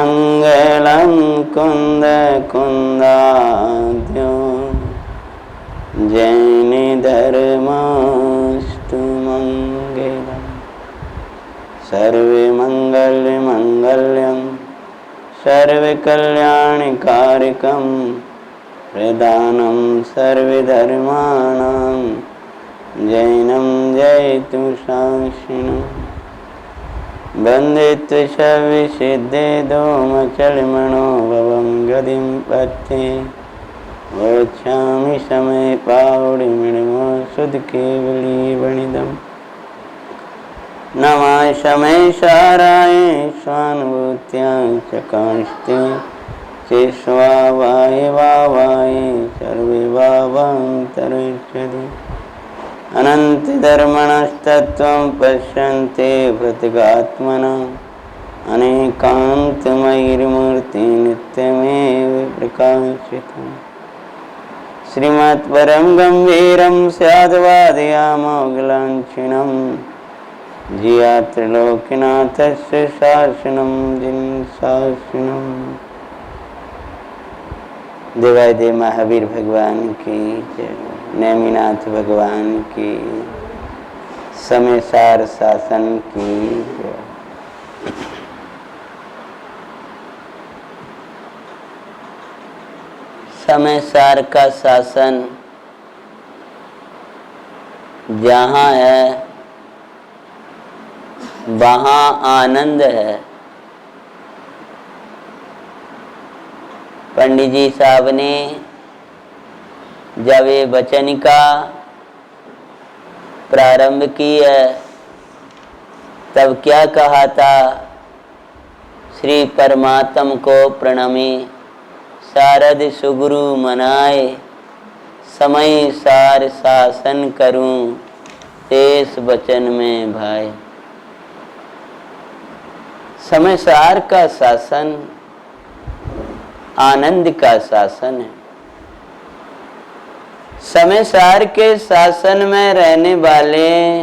मङ्गलं कुन्द कुन्दाद्यो जैनधर्मास्तु मङ्गलम्। सर्वे मङ्गल्यं सर्वकल्याणकारकं प्रदानं सर्वधर्माणां जैनं जयतु शासिनम्। वन्दित्वा शविसिद्धे दोमचलमणोभवं गतिं पथे वोच्छामि समय पावडिमिडमो सुधकेवली वणिदम्। नमः समय साराय स्वानुभूत्या चकास्ते चेष्वावाय वावाय सर्वे वावान्तरिक्षति। अनन्तधर्मणस्तत्त्वं पश्यन्ते प्रत्यगात्मना अनेकान्तमयीर्मूर्ति नित्यमेव प्रकाशितम्। श्रीमत्परं गम्भीरं स्याद्वादयामोगलाञ्छिनं जिया त्रिलोक्यनाथस्य शासनं जिनशासनम्। देवादिदेव महावीर भगवान की जय, नेमिनाथ भगवान की, समयसार शासन की जय। समयसार का शासन जहाँ है वहाँ आनंद है। पंडित जी साहब ने जब ये वचन का प्रारंभ किया तब क्या कहा था? श्री परमात्म को प्रणमी शारद सुगुरु मनाए समय सार शासन करूं तेस वचन में भाई। समय सार का शासन आनंद का शासन है। समय सार के शासन में रहने वाले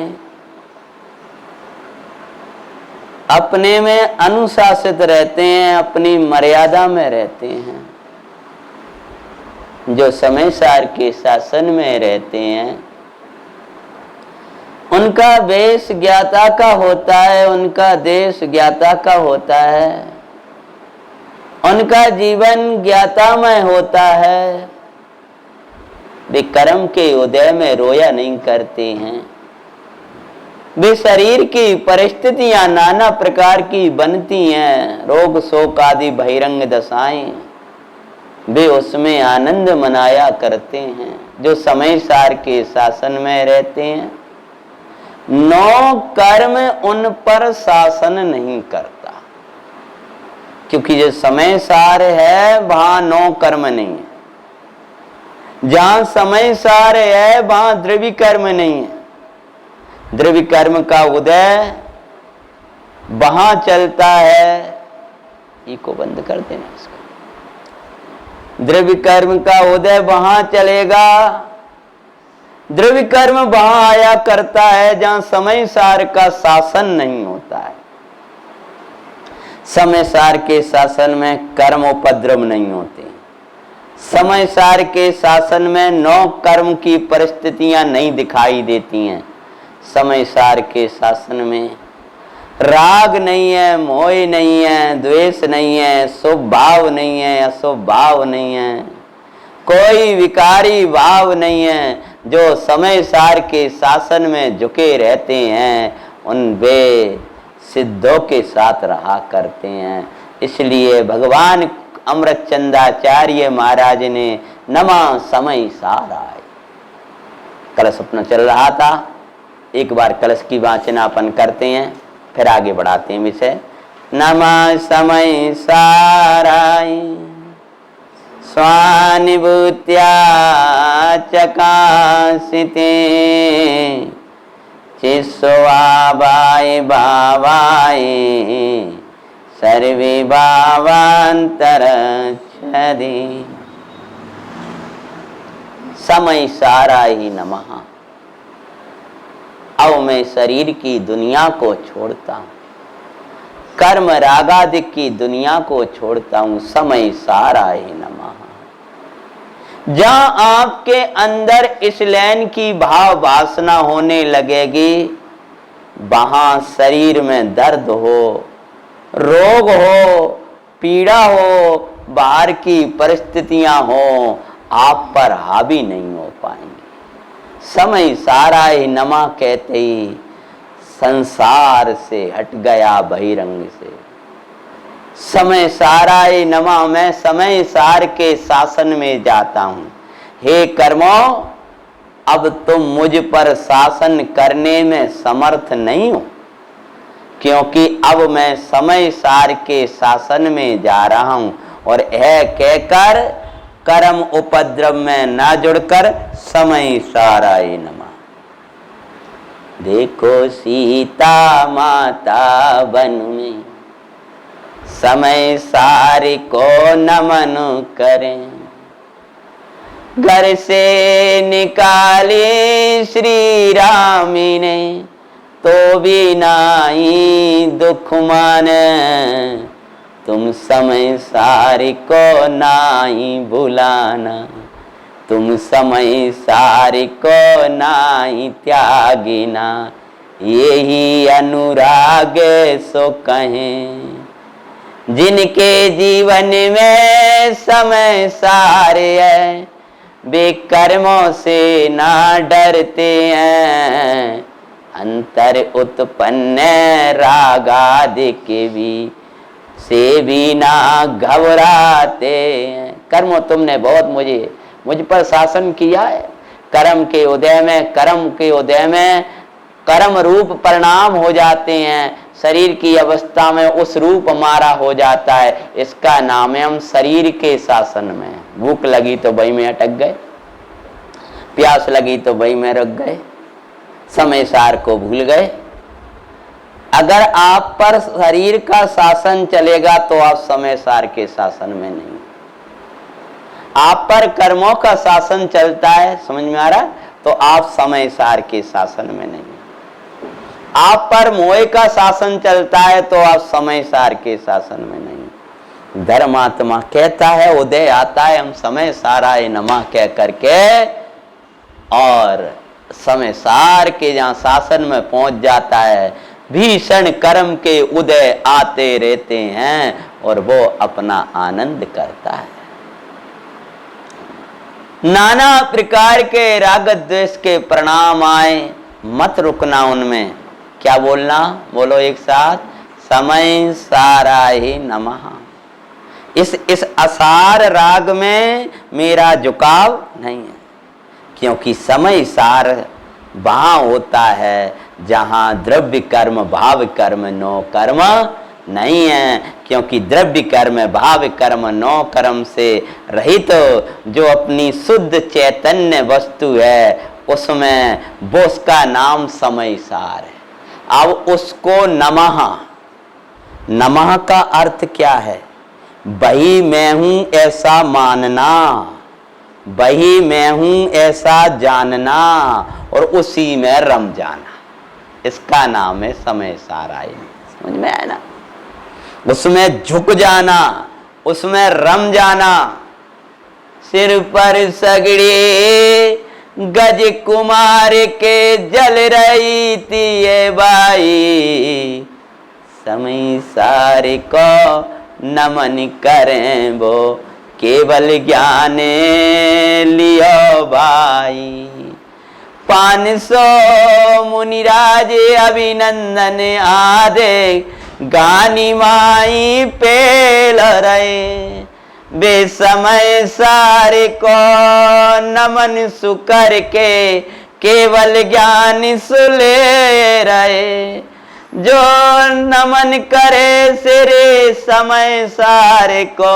अपने में अनुशासित रहते हैं, अपनी मर्यादा में रहते हैं। जो समय सार के शासन में रहते हैं उनका वेश ज्ञाता का होता है, उनका देश ज्ञाता का होता है, उनका जीवन ज्ञातामय होता है। वे कर्म के उदय में रोया नहीं करते हैं। वे शरीर की परिस्थितियां नाना प्रकार की बनती हैं, रोग शोक आदि बहिरंग दशाएं, वे उसमें आनंद मनाया करते हैं। जो समय सार के शासन में रहते हैं नौ कर्म उन पर शासन नहीं करता, क्योंकि जो समय सार है वहां नौ कर्म नहीं है। जहां समय सार है वहां द्रव्य कर्म नहीं है। द्रव्य कर्म का उदय वहां चलता है। को बंद कर देना इसको। द्रव्य कर्म का उदय वहां चलेगा। द्रव्य कर्म वहां आया करता है जहां समय सार का शासन नहीं होता है। समय सार के शासन में कर्म उपद्रव नहीं होते। समय सार के शासन में नौ कर्म की परिस्थितियां नहीं दिखाई देती हैं। समय सार के शासन में राग नहीं है, मोह नहीं है, द्वेष नहीं है, शुभ भाव नहीं है, अशुभ भाव नहीं है, कोई विकारी भाव नहीं है। जो समय सार के शासन में झुके रहते हैं उन वे सिद्धों के साथ रहा करते हैं। इसलिए भगवान अमृतचंदाचार्य महाराज ने नमः समय साराय। कलश अपना चल रहा था, एक बार कलश की वाचनापन करते हैं फिर आगे बढ़ाते हैं विषय। नमः समय साराय स्वानुभूत्या चकासिते चिस्वाबाय भावाय सर्वे भावांतरच्छति। समय सारा ही नमः। अब मैं शरीर की दुनिया को छोड़ता हूं। कर्म रागादि की दुनिया को छोड़ता हूं, समय सारा ही नमः। जहां आपके अंदर इस लैन की भाव वासना होने लगेगी, वहां शरीर में दर्द हो, रोग हो, पीड़ा हो, बाहर की परिस्थितियां हो, आप पर हावी नहीं हो पाएंगे। समय सारा ही नमः कहते ही संसार से हट गया बहिरंग से। समय सारा ही नमः, मैं समय सार के शासन में जाता हूं। हे कर्मो, अब तुम मुझ पर शासन करने में समर्थ नहीं हो, क्योंकि अब मैं समय सार के शासन में जा रहा हूं। और यह कहकर कर्म उपद्रव में न जुड़कर समय सारा ही नमः। देखो सीता माता वन में समय सारी को नमन करें। घर से निकाली श्री रामी ने तो भी नाई दुख माने। तुम समय सारी को नाई भुलाना, तुम समय सारी को नाई त्यागिना। यही अनुराग सो कहें, जिनके जीवन में समय सारे है, वे कर्मों से ना डरते हैं। अंतर उत्पन्न रागादि के भी से भी ना घबराते हैं। कर्म तुमने बहुत मुझ पर शासन किया है। कर्म के उदय में कर्म रूप परिणाम हो जाते हैं। शरीर की अवस्था में उस रूप हमारा हो जाता है। इसका नाम है हम शरीर के शासन में। भूख लगी तो वही में अटक गए, प्यास लगी तो वही में रुक गए, समय सार को भूल गए। अगर आप पर शरीर का शासन चलेगा तो आप समय सार के शासन में नहीं। आप पर कर्मों का शासन चलता है, समझ में आ रहा है, तो आप समय सार के शासन में नहीं। आप पर मोह का शासन चलता है तो आप समय सार के शासन में नहीं। धर्मात्मा कहता है, उदय आता है, हम समय सारा है नमः कह करके और समय सार के जहां शासन में पहुंच जाता है। भीषण कर्म के उदय आते रहते हैं और वो अपना आनंद करता है। नाना प्रकार के राग द्वेष के परिणाम आए, मत रुकना उनमें। क्या बोलना? बोलो एक साथ, समय सारा ही नमः। इस असार राग में मेरा झुकाव नहीं है, क्योंकि समय सार वहां होता है जहां द्रव्य कर्म भाव कर्म नो कर्म नहीं है। क्योंकि द्रव्य कर्म भाव कर्म नो कर्म से रहित जो अपनी शुद्ध चैतन्य वस्तु है, उसमें वो उसका नाम समय सार है। अब उसको नमः का अर्थ क्या है? वही मैं हूं ऐसा मानना, वही मैं हूं ऐसा जानना और उसी में रम जाना। इसका नाम है समय सारा। समझ में आया ना? उसमें झुक जाना, उसमें रम जाना। सिर पर सगड़े गज कुमार के जल रही थी ये बाई। समय सारे को नमन करें वो केवल ज्ञान लियो भाई। 500 मुनिराज अभिनंदन आदे गानी माई पेल रहे। बेसमय सारे को नमन सुकर के केवल ज्ञान सुले रहे। जो नमन करे सिरे समय सारे को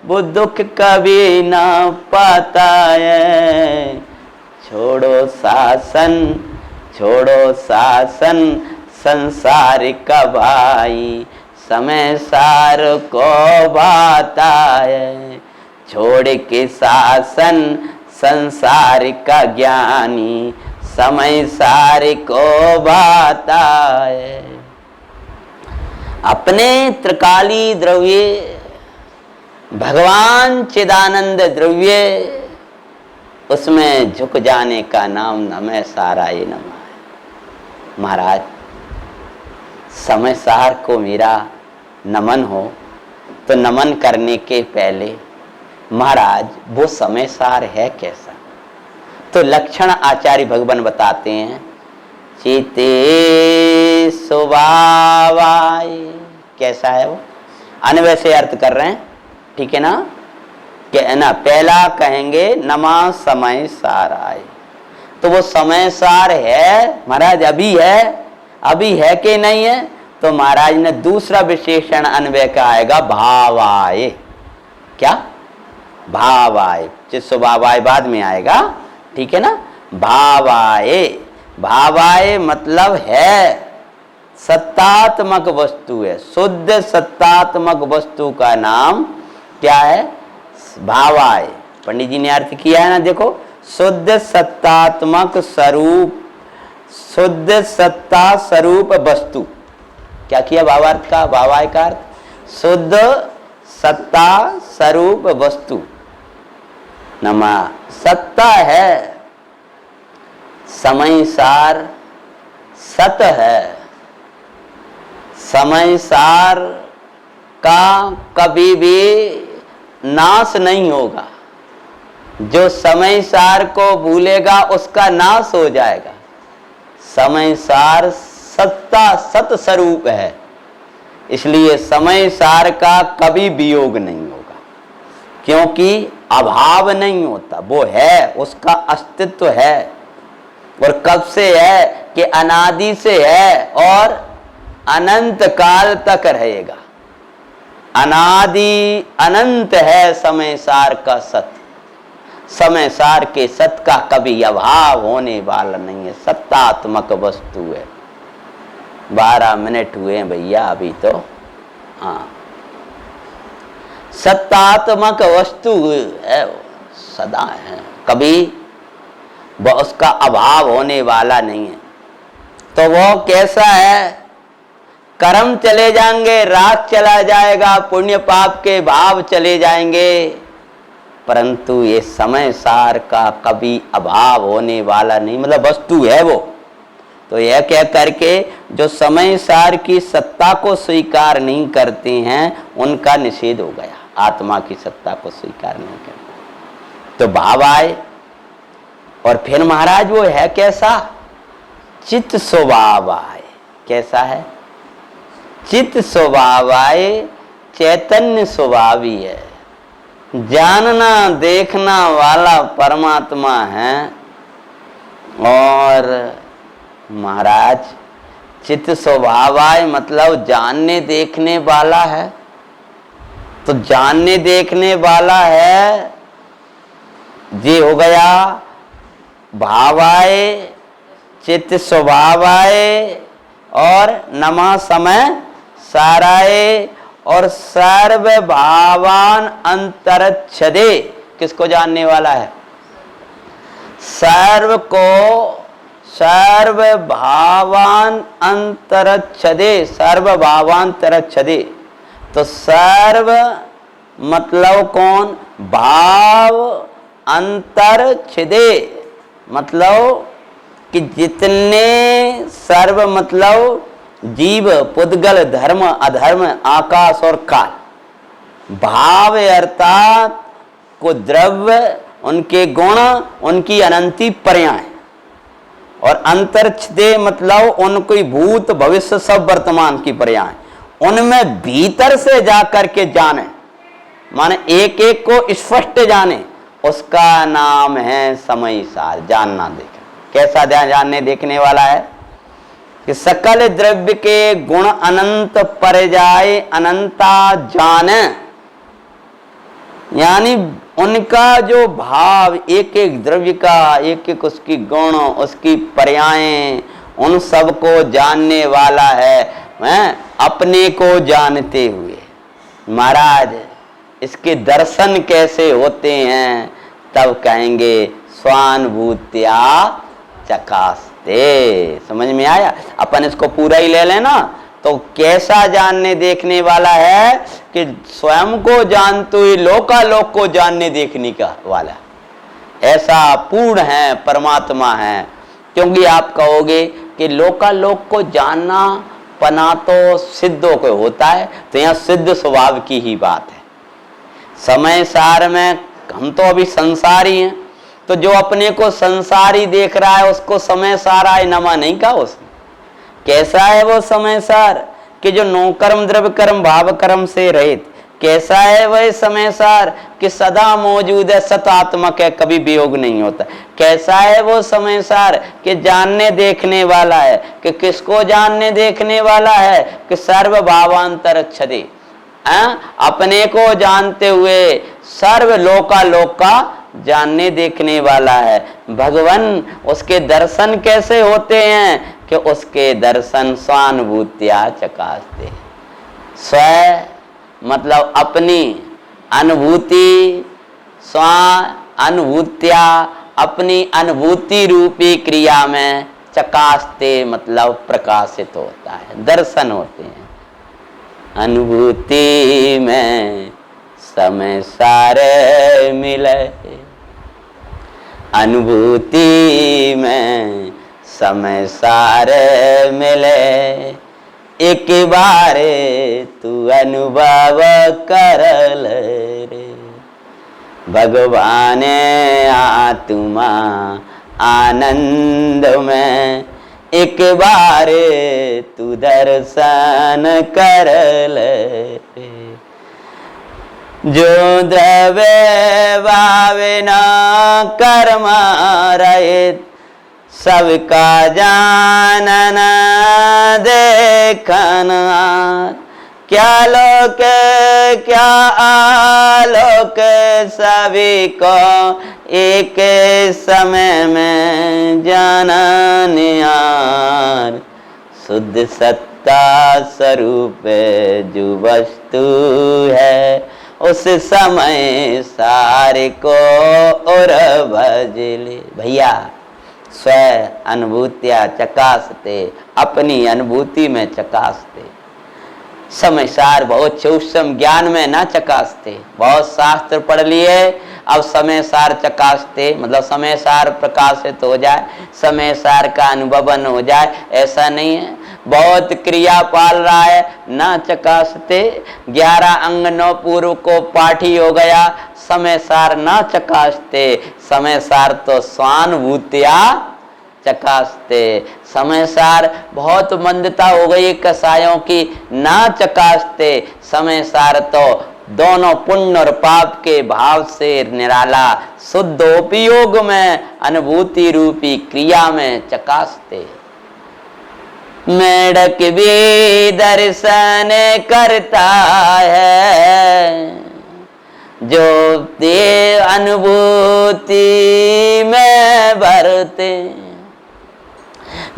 वो दुख कभी ना पाता है। छोड़ो शासन संसार का भाई, समय सार को भाता है। छोड़ के शासन संसार का ज्ञानी, समय सार को भाता है। अपने त्रिकाली द्रव्य भगवान चिदानंद द्रव्य उसमें झुक जाने का नाम नमः साराय नमः है। महाराज समय सार को मेरा नमन हो तो नमन करने के पहले महाराज वो समय सार है कैसा? तो लक्षण आचार्य भगवान बताते हैं, चिते स्वभावाय। कैसा है वो? अन्वय से अर्थ कर रहे हैं, ठीक है ना? कि ना पहला कहेंगे नमा समय साराय, तो वो समय सार है महाराज, अभी है कि नहीं है? तो महाराज ने दूसरा विशेषण अन्वय का आएगा भावाय। क्या? भावाय। चित स्वभावाय बाद में आएगा, ठीक है ना? भावाय, भावाय मतलब है सत्तात्मक वस्तु है, शुद्ध सत्तात्मक वस्तु का नाम क्या है? भावाय। पंडित जी ने अर्थ किया है ना, देखो, शुद्ध सत्तात्मक स्वरूप, शुद्ध सत्ता स्वरूप वस्तु। क्या किया भावार्थ का? भावाय का अर्थ शुद्ध सत्ता स्वरूप वस्तु। नमा सत्ता है, समय सार सत है, समय सार का कभी भी नाश नहीं होगा। जो समय सार को भूलेगा उसका नाश हो जाएगा। समय सार सत्ता सत स्वरूप है, इसलिए समय सार का कभी वियोग नहीं होगा, क्योंकि अभाव नहीं होता, वो है, उसका अस्तित्व है। और कब से है? कि अनादि से है और अनंत काल तक रहेगा। अनादि अनंत है समय सार का सत। समय सार के सत का कभी अभाव होने वाला नहीं है, सत्तात्मक वस्तु है। 12 मिनट हुए हैं भैया अभी तो। हाँ, सत्तात्मक वस्तु है, सदा है, कभी वह उसका अभाव होने वाला नहीं है। तो वो कैसा है? कर्म चले जाएंगे, रात चला जाएगा, पुण्य पाप के भाव चले जाएंगे, परंतु ये समय सार का कभी अभाव होने वाला नहीं, मतलब वस्तु है वो। तो यह कह करके जो समय सार की सत्ता को स्वीकार नहीं करते हैं उनका निषेध हो गया, आत्मा की सत्ता को स्वीकार नहीं करते। तो भाव आए, और फिर महाराज वो है कैसा? चित्त स्वभाव आए। कैसा है? चित्त स्वभाव आए, चैतन्य स्वभावी है, जानना देखना वाला परमात्मा है। और महाराज चित्त स्वभावाय मतलब जानने देखने वाला है। तो जानने देखने वाला है, ये हो गया भावाय, चित्त स्वभावाय और नमा समय साराय और सर्व भावान अंतरच्छदे। किसको जानने वाला है? सर्व को, सर्व भावान अंतरच्छदे, सर्व भावांतरच्छदे। तो सर्व मतलब कौन? भाव अंतरच्छदे मतलब कि जितने, सर्व मतलब जीव, पुद्गल, धर्म, अधर्म, आकाश और काल, भाव अर्थात को द्रव्य, उनके गुण, उनकी अनंती पर्याय, और अंतरिक्षदे मतलब उनकी भूत भविष्य सब वर्तमान की पर्याय, उनमें भीतर से जाकर के जाने, माने एक एक को स्पष्ट जाने, उसका नाम है समय सार, जानना देखना। कैसा जानने देखने वाला है? कि सकल द्रव्य के गुण अनंत पर्याय अनंता जाने, यानी उनका जो भाव, एक एक द्रव्य का, एक एक उसकी गुण, उसकी पर्यायें, उन सब को जानने वाला है, अपने को जानते हुए। महाराज इसके दर्शन कैसे होते हैं? तब कहेंगे स्वानुभूत्या चकास्ते। समझ में आया? अपन इसको पूरा ही ले लेना तो कैसा जानने देखने वाला है कि स्वयं को जानते हुए लोकालोक को जानने देखने का वाला, ऐसा पूर्ण है परमात्मा है। क्योंकि आप कहोगे कि लोकालोक को जानना पना तो सिद्धों को होता है, तो यहाँ सिद्ध स्वभाव की ही बात है। समय सार में हम तो अभी संसारी हैं, तो जो अपने को संसारी देख रहा है उसको समय सारा है नमा नहीं कहा उसने। कैसा है वो समय सार कि जो नो कर्म द्रव्य कर्म भाव कर्म से रहित। कैसा है वह समय सार कि सदा मौजूद है, सतात्मक है, कभी वियोग नहीं होता। कैसा है वो समय सार कि जानने देखने वाला है। कि किसको जानने देखने वाला है कि सर्व भावांतर छदे, अपने को जानते हुए सर्व लोकालोक का जानने देखने वाला है। भगवान उसके दर्शन कैसे होते हैं कि उसके दर्शन स्वानुभूतिया चकासते। स्व मतलब अपनी अनुभूति, स्व अनुभूतिया अपनी अनुभूति रूपी क्रिया में चकासते मतलब प्रकाशित होता है, दर्शन होते हैं। अनुभूति में समय सारे मिले, अनुभूति में समय सारे मिले, एक बारे तू अनुभव कर ले रे। भगवान आत्मा आनंद में एक बारे तू दर्शन कर ले रे। जो द्रव्य भावे न कर्म रहित, सबका जानना देखना। क्या लोक क्या आलोक सभी को एक समय में जानने यार। शुद्ध सत्ता स्वरूप जो वस्तु है, उस समय सारे को और भजले। भैया स्व अनुभूतिया चकासते, अपनी अनुभूति में चकासते। समय सार बहुत सूक्ष्म ज्ञान में ना चकासते। बहुत शास्त्र पढ़ लिए, अब समय सार चकासते मतलब समय सार प्रकाशित हो जाए, समय सार का अनुभवन हो जाए, ऐसा नहीं है। बहुत क्रिया पाल रहा है ना चकासते। 11 अंग 9 पूर्व को पाठी हो गया, समय सार ना चकासते। समय सार तो स्वानुभूतिया चकासते। समय सार बहुत मंदता हो गई कसायों की, ना चकासते। समय सार तो दोनों पुण्य और पाप के भाव से निराला शुद्ध उपयोग में अनुभूति रूपी क्रिया में चकासते। मेढक भी दर्शन करता है, जो दे अनुभूति में भरते।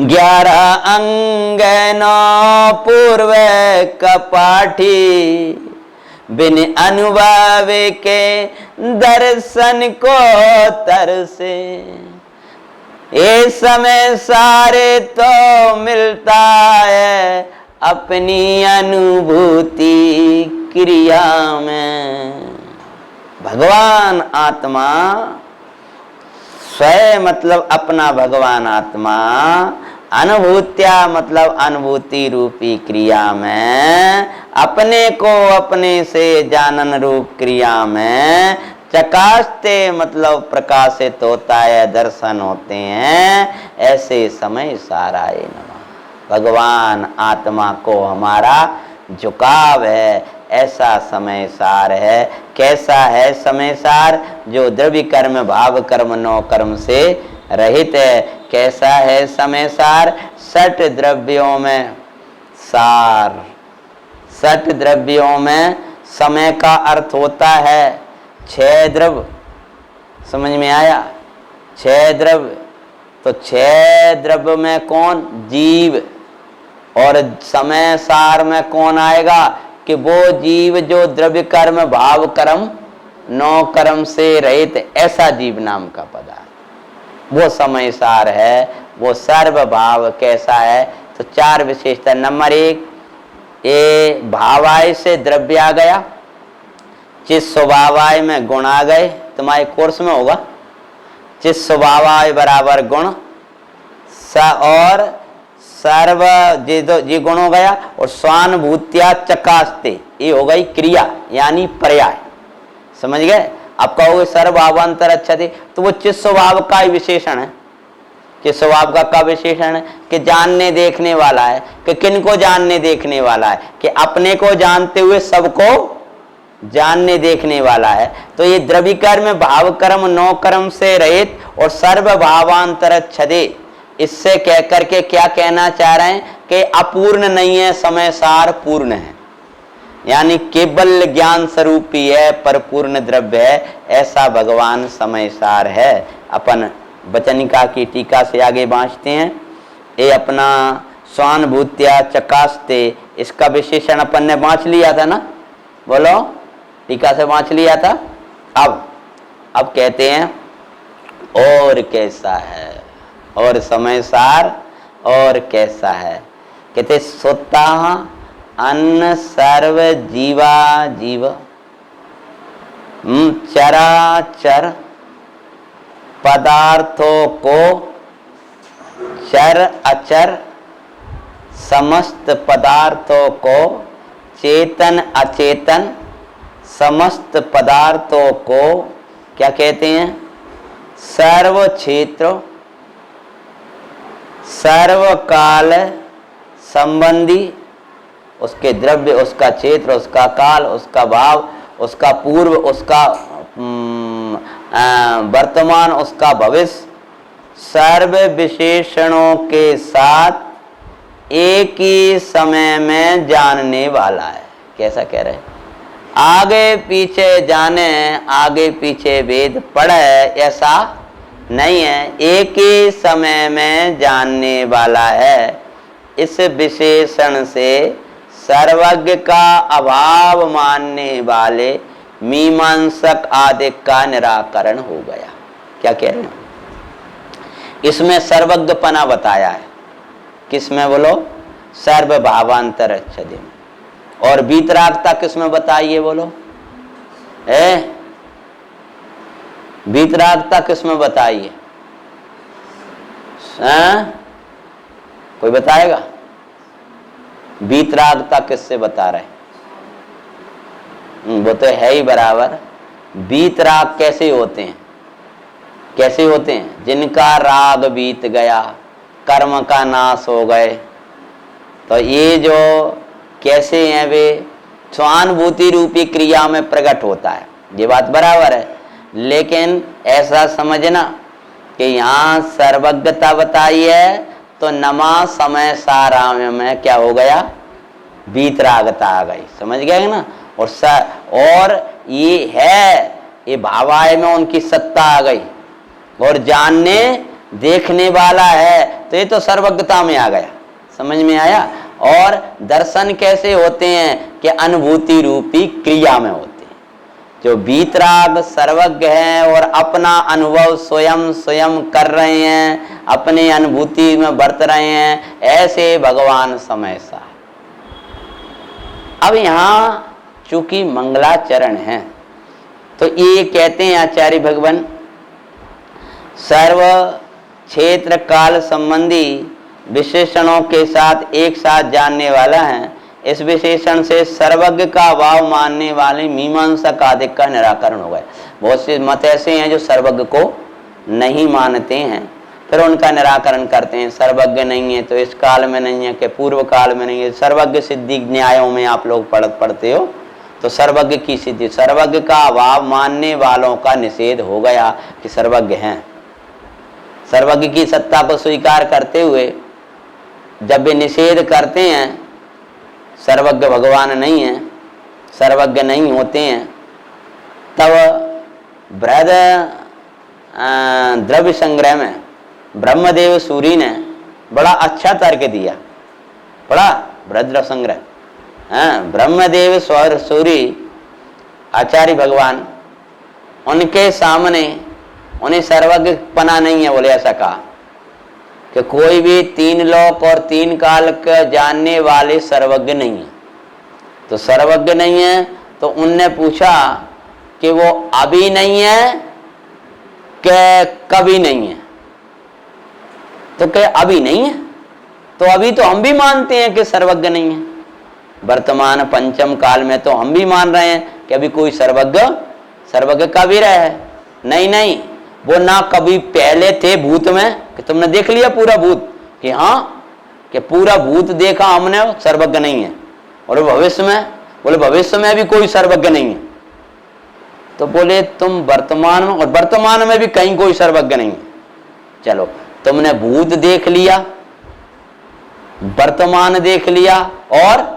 11 अंग 9 पूर्व कपाठी, बिन अनुभव के दर्शन को तरसे। ये समय सारे तो मिलता है अपनी अनुभूति क्रिया में। भगवान आत्मा स्वयं मतलब अपना भगवान आत्मा, अनुभूतिया मतलब अनुभूति रूपी क्रिया में, अपने को अपने से जानन रूप क्रिया में चकासते मतलब प्रकाशित होता है, दर्शन होते हैं। ऐसे समय साराय नमः। भगवान आत्मा को हमारा झुकाव है, ऐसा समय सार है। कैसा है समय सार? जो द्रव्य कर्म भाव कर्म 9 कर्म से रहित है। कैसा है समय सार? 6 द्रव्यों में सार। 6 द्रव्यों में समय का अर्थ होता है 6 द्रव्य। समझ में आया? 6 द्रव्य। तो 6 द्रव्य में कौन? जीव। और समय सार में कौन आएगा? कि वो जीव जो द्रव्य कर्म भाव कर्म 9 कर्म से रहित, ऐसा जीव नाम का पदार्थ वो समय सार है। वो सर्व भाव कैसा है? तो 4 विशेषता। नंबर 1 ये भावाय से द्रव्य आ गया, चित स्वभावाय में गुण आ गए, तुम्हारे कोर्स में होगा, चित स्वभावाय बराबर गुण और सर्व जी गुण हो गया, और स्वानुभूत्या चकास्ते ये हो गई क्रिया यानी पर्याय। समझ गए? आप कहोगे सर्वभावांतर अच्छा थे, तो वो चित स्वभाव का ही विशेषण है। चित स्वभाव का विशेषण है कि जानने देखने वाला है, कि किन को जानने देखने वाला है, कि अपने को जानते हुए सबको जानने देखने वाला है। तो ये द्रविकर्म में भाव कर्म नौ कर्म से रहित और सर्वभावांतर छदे, इससे कह करके क्या कहना चाह रहे हैं कि अपूर्ण नहीं है, समय सार पूर्ण है, यानी केवल ज्ञान स्वरूप ही है, परिपूर्ण द्रव्य है, ऐसा भगवान समय सार है। अपन वचनिका की टीका से आगे बाँचते हैं। ये अपना स्वानुभूत्या चकास्ते, इसका विशेषण अपन ने बाँच लिया था ना, बोलो, टीका से बाँच लिया था। अब कहते हैं और कैसा है, और समय सार और कैसा है। कहते सोता अन्न सर्व जीवा जीव चराचर पदार्थों को चर अचर समस्त पदार्थों को चेतन अचेतन समस्त पदार्थों को क्या कहते हैं? सर्व क्षेत्र सर्वकाल संबंधी, उसके द्रव्य, उसका क्षेत्र, उसका काल, उसका भाव, उसका पूर्व, उसका वर्तमान, उसका भविष्य, सर्व विशेषणों के साथ एक ही समय में जानने वाला है। कैसा कह रहे हैं? आगे पीछे जाने, आगे पीछे वेद पढ़े, ऐसा नहीं है, एक ही समय में जानने वाला है। इस विशेषण से सर्वज्ञ का अभाव मानने वाले मीमांसक आदि का निराकरण हो गया। क्या कह रहे हैं? इसमें सर्वज्ञपना बताया है। किसमें बोलो? सर्वभावांतर छदे में। और वीतरागता किसमें बताइए बोलो? वीतरागता किसमें बताइए? कोई बताएगा? वीतरागता किससे बता रहे? वो तो है ही बराबर। वीतराग कैसे होते हैं? कैसे होते हैं? जिनका राग बीत गया, कर्म का नाश हो गए। तो ये जो कैसे हैं, वे स्वानुभूति रूपी क्रिया में प्रकट होता है, ये बात बराबर है। लेकिन ऐसा समझना कि यहाँ सर्वज्ञता बताई है, तो नमा समय साराम्य में क्या हो गया? वीतरागता आ गई। समझ गए ना? और ये है, ये भावाय में उनकी सत्ता आ गई, और जानने देखने वाला है, तो ये तो सर्वज्ञता में आ गया। समझ में आया? और दर्शन कैसे होते हैं? कि अनुभूति रूपी क्रिया में होते हैं। जो वीतराग सर्वज्ञ हैं और अपना अनुभव स्वयं स्वयं कर रहे हैं, अपने अनुभूति में बरत रहे हैं, ऐसे भगवान समय सा। अब यहाँ चूंकि मंगलाचरण है, तो ये कहते हैं आचार्य भगवान, सर्व क्षेत्र काल संबंधी विशेषणों के साथ एक साथ जानने वाला है। इस विशेषण से सर्वज्ञ का अभाव मानने वाले मीमांसक आदि का निराकरण हो गया। बहुत से मत ऐसे हैं जो सर्वज्ञ को नहीं मानते हैं, फिर उनका निराकरण करते हैं। सर्वज्ञ नहीं है तो इस काल में नहीं है, कि पूर्व काल में नहीं है। सर्वज्ञ सिद्धि न्यायों में आप लोग पढ़ते हो, तो सर्वज्ञ की सिद्धि, सर्वज्ञ का अभाव मानने वालों का निषेध हो गया कि सर्वज्ञ हैं। सर्वज्ञ की सत्ता को स्वीकार करते हुए जब वे निषेध करते हैं, सर्वज्ञ भगवान नहीं है, सर्वज्ञ नहीं होते हैं, तब बृहद द्रव्य संग्रह में ब्रह्मदेव सूरी ने बड़ा अच्छा तर्क दिया। बड़ा बृहद द्रव्य संग्रह, ब्रह्मदेव सूरी आचार्य भगवान, उनके सामने उन्हें सर्वज्ञ पना नहीं है, बोले ऐसा कहा कि कोई भी तीन लोक और तीन काल का जानने वाले सर्वज्ञ नहीं है। तो सर्वज्ञ नहीं है। तो उनने पूछा कि वो अभी नहीं है कि कभी नहीं है? तो क्या अभी नहीं है? तो अभी तो हम भी मानते हैं कि सर्वज्ञ नहीं है। वर्तमान पंचम काल में तो हम भी मान रहे हैं कि अभी कोई सर्वज्ञ कभी रहे है नहीं। नहीं, वो ना कभी पहले थे भूत में कि तुमने देख लिया पूरा भूत, कि हाँ कि पूरा भूत देखा हमने, सर्वज्ञ नहीं है। और भविष्य में, बोले भविष्य में भी कोई सर्वज्ञ नहीं है। तो बोले तुम वर्तमान में, और वर्तमान में भी कहीं कोई सर्वज्ञ नहीं है। चलो, तुमने भूत देख लिया, वर्तमान देख लिया और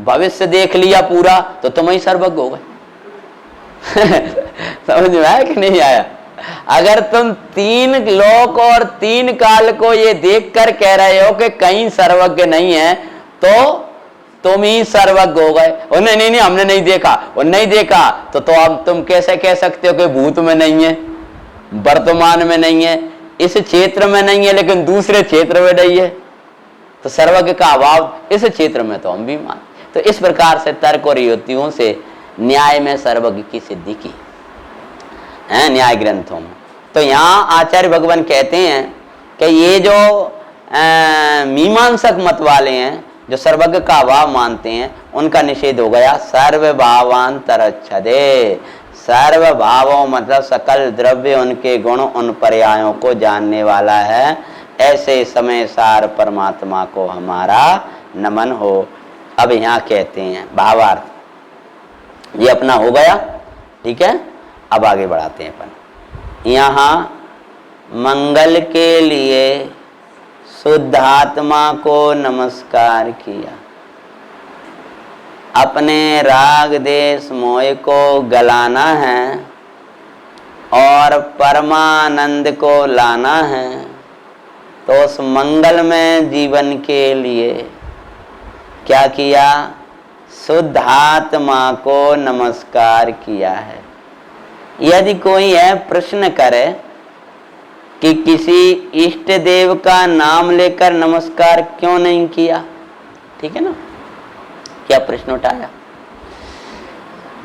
भविष्य देख लिया पूरा, तो तुम ही सर्वज्ञ हो गए। समझ में आया कि नहीं आया? अगर तुम 3 लोक और 3 काल को ये देखकर कह रहे हो कि कहीं सर्वज्ञ नहीं है, तो तुम ही सर्वज्ञ हो गए। और नहीं, हमने नहीं देखा, और नहीं देखा तो अब तुम कैसे कह सकते हो कि भूत में नहीं है, वर्तमान में नहीं है, इस क्षेत्र में नहीं है, लेकिन दूसरे क्षेत्र में नहीं है? तो सर्वज्ञ का अभाव इस क्षेत्र में तो हम भी मान। तो इस प्रकार से तर्क और युक्तियों से न्याय में सर्वज्ञ की सिद्धि की है न्याय ग्रंथों में। तो यहाँ आचार्य भगवान कहते हैं कि ये जो मीमांसक मत वाले हैं, जो सर्वज्ञ का अभाव मानते हैं, उनका निषेध हो गया। सर्वभावांतरच्छदे, सर्व भावों मतलब सकल द्रव्य, उनके गुण, उन पर्यायों को जानने वाला है, ऐसे समय सार परमात्मा को हमारा नमन हो। अब यहाँ कहते हैं भावार्थ, ये अपना हो गया, ठीक है। अब आगे बढ़ाते हैं अपन। यहाँ मंगल के लिए शुद्ध आत्मा को नमस्कार किया, अपने राग देश मोह को गलाना है और परमानंद को लाना है। तो उस मंगलमय जीवन के लिए क्या किया? शुद्ध आत्मा को नमस्कार किया है। यदि कोई है प्रश्न करे कि किसी इष्ट देव का नाम लेकर नमस्कार क्यों नहीं किया, ठीक है ना, क्या प्रश्न उठाया?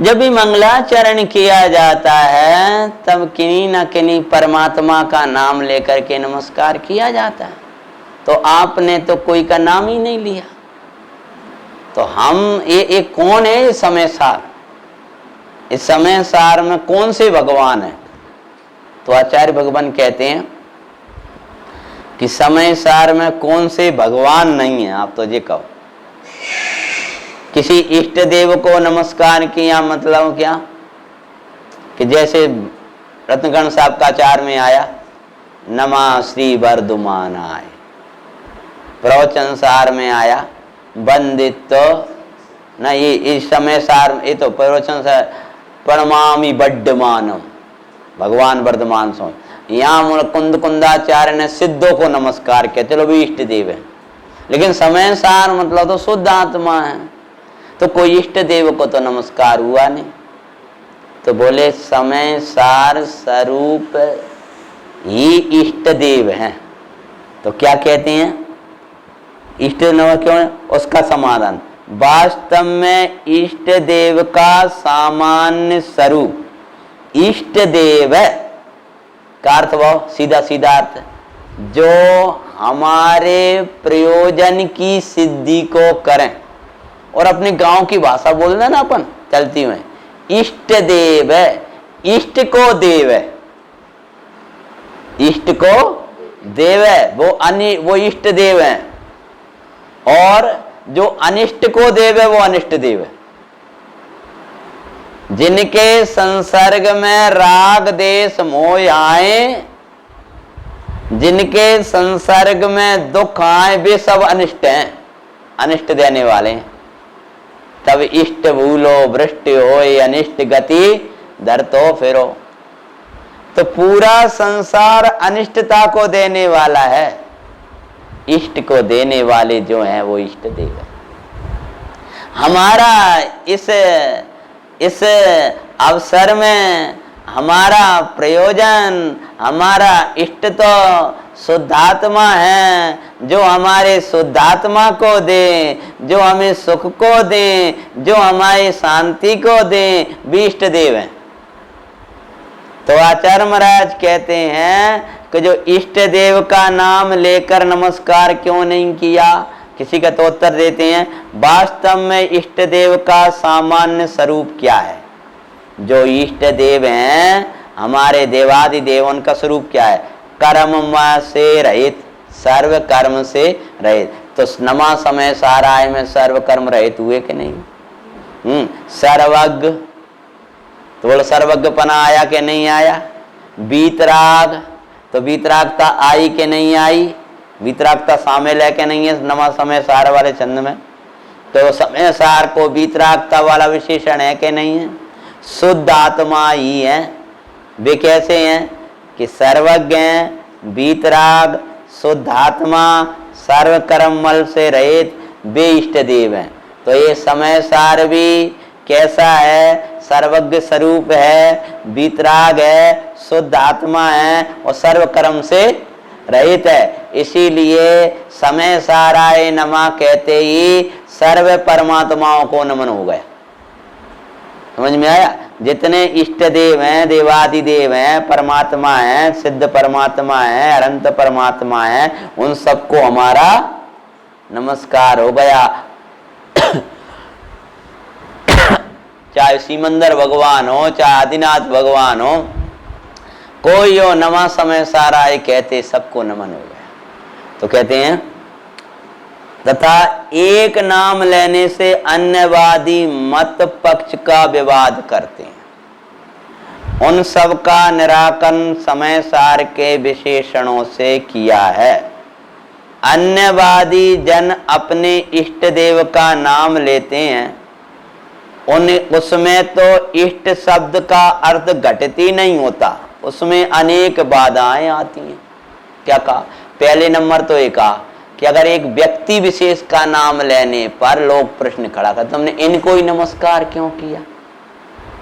जब भी मंगलाचरण किया जाता है तब किन्हीं न किन्हीं परमात्मा का नाम लेकर के नमस्कार किया जाता है। तो आपने तो कोई का नाम ही नहीं लिया। तो हम ये कौन है? ये समय सार, इस समय सार में कौन से भगवान है? तो आचार्य भगवान कहते हैं कि समय सार में कौन से भगवान नहीं है। आप तो ये कहो किसी इष्ट देव को नमस्कार किया, मतलब क्या कि जैसे रत्नगण साहब का आचार में आया, नमा श्री वर्धमानाय, प्रवचन सार में आया वंदित ना, ये इस समय सार, ये तो प्रवचन सार प्रणमामि बड्डमानम, भगवान वर्धमान सो। यहाँ कुंद कुंदाचार्य ने सिद्धों को नमस्कार किया, चलो भी इष्ट देव है, लेकिन समय सार मतलब तो शुद्ध आत्मा है, तो कोई इष्ट देव को तो नमस्कार हुआ नहीं। तो बोले समय सार स्वरूप ही इष्ट देव हैं। तो क्या कहते हैं? इष्ट देव क्यों है? उसका समाधान, वास्तव में इष्ट देव का सामान्य स्वरूप इष्ट देव है का अर्थ भाव सीधा सीधा अर्थ, जो हमारे प्रयोजन की सिद्धि को करें। और अपने गांव की भाषा बोलना ना अपन चलती हुए, इष्ट देव है, इष्ट को देव है, इष्ट को देव है, वो इष्ट देव है, और जो अनिष्ट को देव है वो अनिष्ट देव है। जिनके संसर्ग में राग देश मोह आए, जिनके संसर्ग में दुख आए, वे सब अनिष्ट हैं, अनिष्ट देने वाले हैं। तब इष्ट भूलो वृष्टि होए, अनिष्ट गति धरतो फिरो। तो पूरा संसार अनिष्टता को देने वाला है, इष्ट को देने वाले जो हैं वो इष्ट देव है। हमारा इस अवसर में हमारा प्रयोजन, हमारा इष्ट तो शुद्धात्मा हैं, जो हमारे शुद्धात्मा को दे, जो हमें सुख को दे, जो हमारी शांति को दे, भी इष्ट देव हैं। तो आचार्य महाराज कहते हैं कि जो इष्ट देव का नाम लेकर नमस्कार क्यों नहीं किया, किसी का तो उत्तर देते हैं, वास्तव में इष्ट देव का सामान्य स्वरूप क्या है। जो इष्ट देव हैं हमारे देवादि देव, उनका स्वरूप क्या है, कर्म से रहित, सर्व कर्म से रहित। तो नमा समय साराय में सर्व कर्म रहित हुए कि नहीं। सर्वज्ञ, तो बोलो सर्वज्ञपना आया कि नहीं आया। वीतराग, तो वीतरागता आई कि नहीं आई, वीतरागता शामिल है कि नहीं है नमा समय सार वाले छंद में। तो समय सार को वीतरागता वाला विशेषण है कि नहीं है। शुद्ध आत्मा ही है। वे कैसे हैं कि सर्वज्ञ हैं, वीतराग, शुद्ध आत्मा, सर्व कर्म मल से रहित, वे इष्ट देव हैं। तो ये समय सार भी कैसा है, सर्वज्ञ स्वरूप है, वीतराग है, शुद्ध आत्मा है और सर्व कर्म से रहित है। इसीलिए समय साराय नमः कहते ही सर्व परमात्माओं को नमन हो गया। समझ में आया। जितने इष्ट देव हैं, देवादि देव हैं, परमात्मा हैं, सिद्ध परमात्मा हैं, अनंत परमात्मा हैं, उन सबको हमारा नमस्कार हो गया। चाहे सीमंदर भगवान हो, चाहे आदिनाथ भगवान हो, कोई हो, नमा समय साराय कहते सबको नमन हो गया। तो कहते हैं तथा एक नाम लेने से अन्यवादी मत पक्ष का विवाद करते हैं। उन सब का निराकरण समय सार के विशेषणों से किया है। अन्यवादी जन अपने इष्ट देव का नाम लेते हैं, उसमें तो इष्ट शब्द का अर्थ घटित ही नहीं होता, उसमें अनेक बाधाएं आती हैं। क्या कहा, पहले नंबर तो ये कहा कि अगर एक व्यक्ति विशेष का नाम लेने पर लोग प्रश्न खड़ा कर, तुमने इनको ही नमस्कार क्यों किया।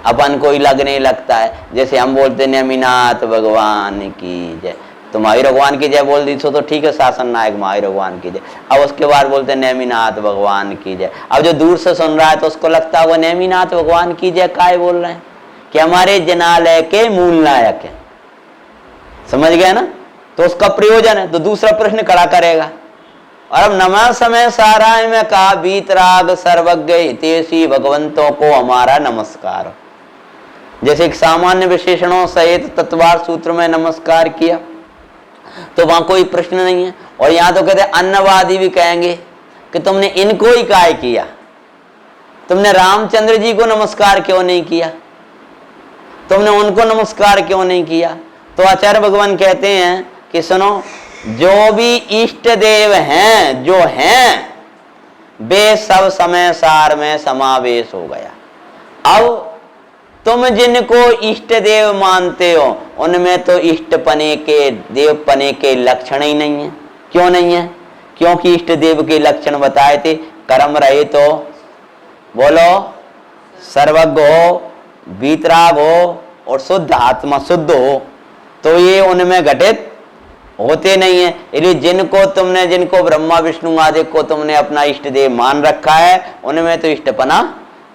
अपन को ही लगने लगता है, जैसे हम बोलते नेमिनाथ भगवान की जय, तो महावीर भगवान की जय बोल दी तो ठीक है, शासन नायक महावीर भगवान की जय। अब उसके बाद बोलते नेमिनाथ भगवान की जय। अब जो दूर से सुन रहा है तो उसको लगता होगा नेमिनाथ भगवान की जय काय बोल रहे हैं, कि हमारे जनालय के मूल नायक है। समझ गया ना, तो उसका प्रयोजन है, तो दूसरा प्रश्न खड़ा करेगा। और अब नमा समय साराय में कहा वीतराग सर्वज्ञ हितैषी भगवंतों को हमारा नमस्कार। जैसे एक सामान्य विशेषणों सहित तत्वार सूत्र में नमस्कार किया तो वहां कोई प्रश्न नहीं है। और यहां तो कहते अन्नवादी भी कहेंगे कि तुमने इनको ही काय किया, तुमने रामचंद्र जी को नमस्कार क्यों नहीं किया, तुमने उनको नमस्कार क्यों नहीं किया। तो आचार्य भगवान कहते हैं कि सुनो, जो भी इष्ट देव हैं, जो हैं, वे सब समय सार में समावेश हो गया। अब तुम जिनको इष्ट देव मानते हो उनमें तो इष्टपने के, देवपने के लक्षण ही नहीं है। क्यों नहीं है, क्योंकि इष्ट देव के लक्षण बताए थे, कर्म रहित हो, बोलो सर्वज्ञ हो, वीतराग हो और शुद्ध आत्मा, शुद्ध हो। तो ये उनमें घटित होते नहीं है। इसलिए जिनको ब्रह्मा विष्णु आदि को तुमने अपना इष्ट देव मान रखा है, उनमें तो इष्टपना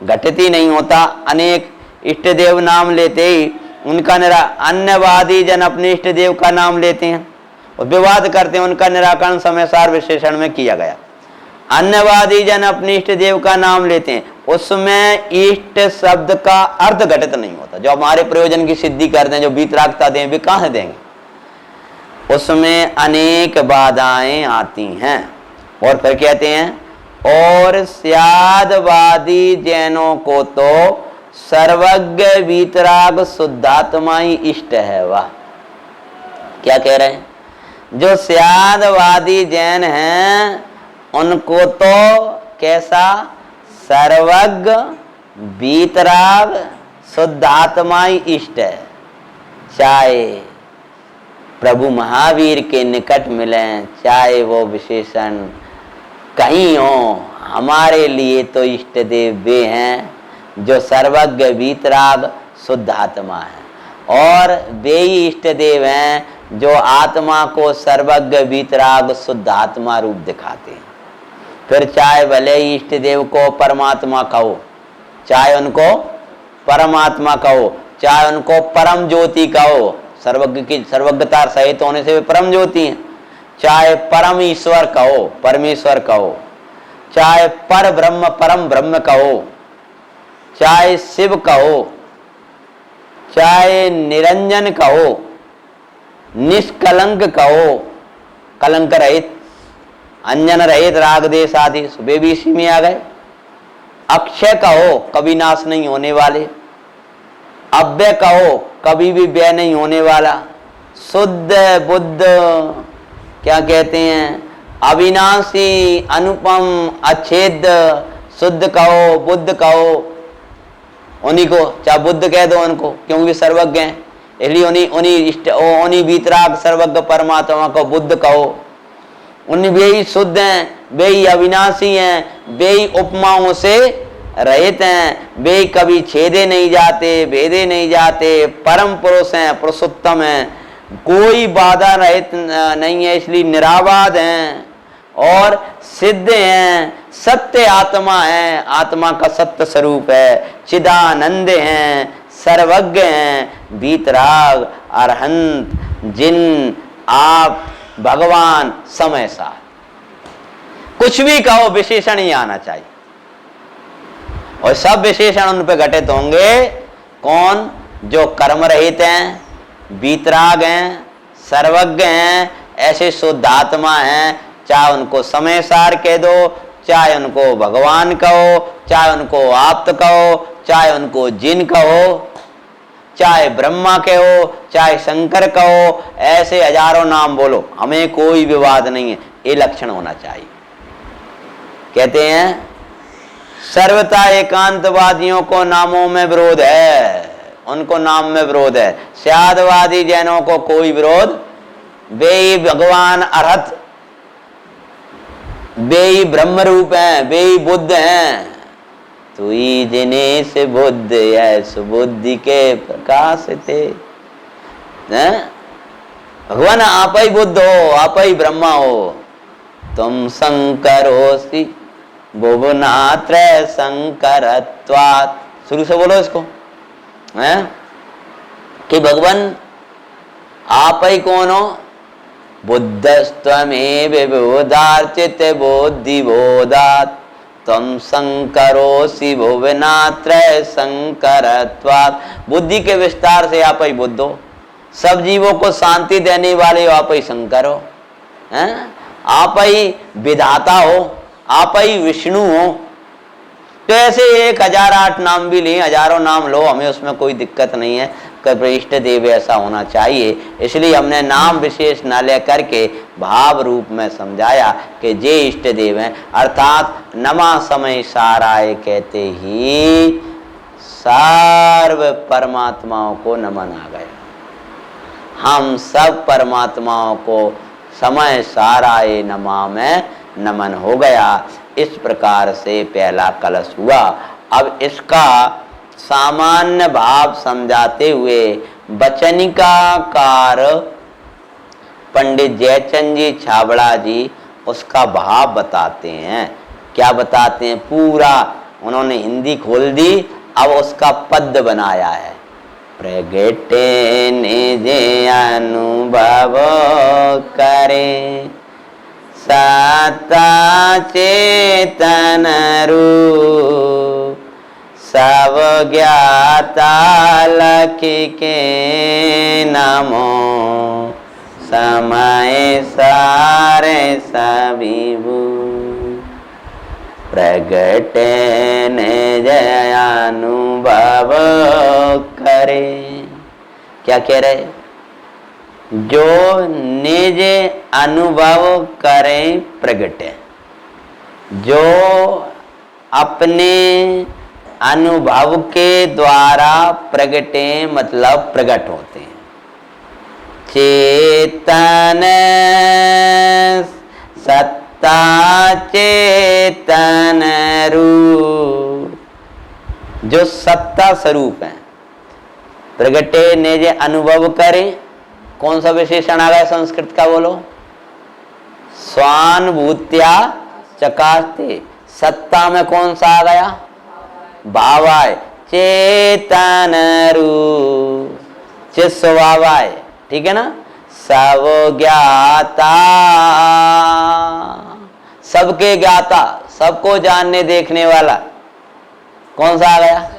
घटित ही नहीं होता। अनेक इष्ट देव नाम लेते ही उनका अन्यवादी जन अपने इष्ट देव का नाम लेते हैं और विवाद करते हैं, उनका निराकरण समय सार विशेषण में किया गया। अन्यवादी जन अपने इष्ट देव का नाम लेते हैं, उसमें इष्ट शब्द का अर्थ घटित नहीं होता। जो हमारे प्रयोजन की सिद्धि करते हैं, जो वीतरागता दें, वे कहां से देंगे, उसमें अनेक बाधाएं आती हैं। और फिर कहते हैं, और स्यादवादी जैनों को तो सर्वज्ञ वीतराग शुद्धात्मा ही इष्ट है। वाह, क्या कह रहे हैं, जो स्यादवादी जैन हैं उनको तो कैसा, सर्वज्ञ वीतराग शुद्धात्मा ही इष्ट है। चाहे प्रभु महावीर के निकट मिलें, चाहे वो विशेषण कहीं हो, हमारे लिए तो इष्ट देव वे हैं जो सर्वज्ञ वीतराग शुद्ध आत्मा है। और वे ही इष्ट देव हैं जो आत्मा को सर्वज्ञ वीतराग शुद्ध आत्मा रूप दिखाते हैं। फिर चाहे भले इष्ट देव को परमात्मा कहो, चाहे उनको परमात्मा कहो, चाहे उनको परम ज्योति कहो, सर्वज्ञ की सर्वज्ञता सहित होने से वे परम ज्योति हैं, चाहे परम ईश्वर कहो, परमेश्वर कहो, चाहे पर ब्रह्म परम ब्रह्म कहो, चाहे शिव कहो, चाहे निरंजन कहो, निष्कलंक कहो, कलंक रहित, अंजन रहित, राग देश आदि वे भी इसी में आ गए। अक्षय कहो, कभी नाश नहीं होने वाले, अव्यय कहो, कभी भी व्यय नहीं होने वाला, शुद्ध बुद्ध क्या कहते हैं, अविनाशी, अनुपम, अछेद, शुद्ध कहो, बुद्ध कहो, उन्हीं को चाहे बुद्ध कह दो उनको, क्योंकि वे सर्वज्ञ हैं, इसलिए उन्हीं वीतराग सर्वज्ञ परमात्मा को बुद्ध कहो। उन्हीं वे ही शुद्ध हैं, वे ही अविनाशी हैं, वे ही उपमाओं से रहित हैं, वे कभी छेदे नहीं जाते, भेदे नहीं जाते, परम पुरुष हैं, पुरुषोत्तम हैं, कोई बाधा रहित नहीं है, इसलिए निराबाद हैं और सिद्ध हैं, सत्य आत्मा है, आत्मा का सत्य स्वरूप है, चिदानंद हैं, सर्वज्ञ हैं, वीतराग, अरहंत, जिन, आप, भगवान, समय सार, कुछ भी कहो विशेषण ही आना चाहिए और सब विशेषण उन पे घटित होंगे। कौन? जो कर्म रहित हैं, वीतराग हैं, सर्वज्ञ हैं, ऐसे शुद्ध आत्मा हैं, चाहे उनको समय सार कह दो, चाहे उनको भगवान कहो, चाहे उनको आप्त कहो, चाहे उनको जिन कहो, चाहे ब्रह्मा कहो, चाहे शंकर कहो, ऐसे हजारों नाम बोलो, हमें कोई विवाद नहीं है, ये लक्षण होना चाहिए। कहते हैं सर्वथा एकांतवादियों को नामों में विरोध है, उनको नाम में विरोध है। स्यादवादी जैनों को कोई विरोध, वे ही भगवान अरहत, वे ही ब्रह्म रूप हैं, वे ही बुद्ध हैं। तू ही जिनेश बुद्ध है सुबुद्धि के प्रकाश थे। भगवान आप ही बुद्ध हो, आप ही ब्रह्मा हो, तुम शंकर होसी भुवनात्र शंकरत्वात्। शुरू से बोलो इसको, हैं कि भगवान आप ही कौन हो? बुद्धस्त्वमेव विबोधार्चित बुद्धि बोधात् तम शंकरोसि भुवनात्र शंकरत्वात्। बुद्धि के विस्तार से आप ही बुद्ध हो, सब जीवों को शांति देने वाले हो, आप ही शंकर हो, हैं? आप ही विधाता हो, आप ही विष्णु हो। तो ऐसे 1008 नाम भी लें, हजारों नाम लो, हमें उसमें कोई दिक्कत नहीं है। इष्ट देव ऐसा होना चाहिए, इसलिए हमने नाम विशेष न लेकर के भाव रूप में समझाया कि जे इष्ट देव हैं, अर्थात नमा समय साराय कहते ही सर्व परमात्माओं को नमन आ गया। हम सब परमात्माओं को समय साराय नमा में नमन हो गया। इस प्रकार से पहला कलश हुआ। अब इसका सामान्य भाव समझाते हुए वचनिकाकार पंडित जयचंद जी छाबड़ा जी उसका भाव बताते हैं। क्या बताते हैं? पूरा उन्होंने हिंदी खोल दी, अब उसका पद बनाया है। प्रगटे निज अनुभव करे सत्ता चेतन रूप सब ज्ञाता लखी के नमो समय सारे सभी प्रगटे निज अनुभव करे। क्या कह रहे? जो निज अनुभव करें प्रगटे, जो अपने अनुभव के द्वारा प्रगटे मतलब प्रकट होते हैं। चेतन सत्ता चेतन रूप, जो सत्ता स्वरूप है। प्रगटे निज अनुभव करें, कौन सा विशेषण आ गया संस्कृत का, बोलो? स्वानुभूत्या चकास्ते। सत्ता में कौन सा आ गया? भावाय। चेतन रूप चिस्वभावाय, ठीक है ना? सब ज्ञाता, सबके ज्ञाता, सबको जानने देखने वाला, कौन सा आ गया?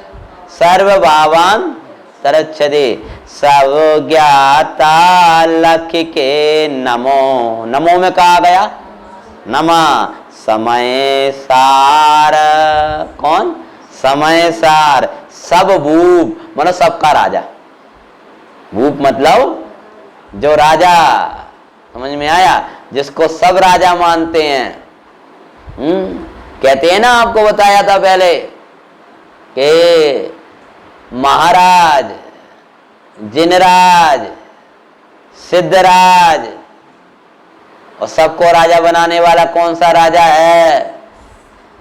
सर्वभावान तरच्छते। सब ज्ञाता लक्ष्य के नमो। नमो में कहा गया? नमः। समय सार, कौन? समय सार। सब भूप मतलब सबका राजा। भूप मतलब जो राजा, समझ में आया? जिसको सब राजा मानते हैं। कहते हैं ना, आपको बताया था पहले कि महाराज, जिनराज, सिद्धराज और सबको राजा बनाने वाला कौन सा राजा है?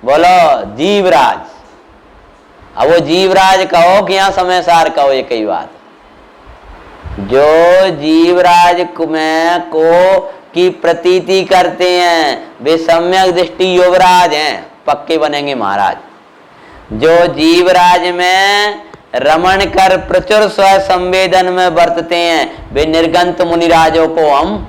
बोलो? जीवराज। अब वो जीवराज कहो कि यहां समय सार कहो, ये कई बात। जो जीवराज में को की प्रतीति करते हैं वे सम्यक दृष्टि युवराज हैं, पक्के बनेंगे महाराज। जो जीवराज में रमण कर प्रचुर स्व संवेदन में बरतते हैं वे निर्गंत मुनिराजों को हम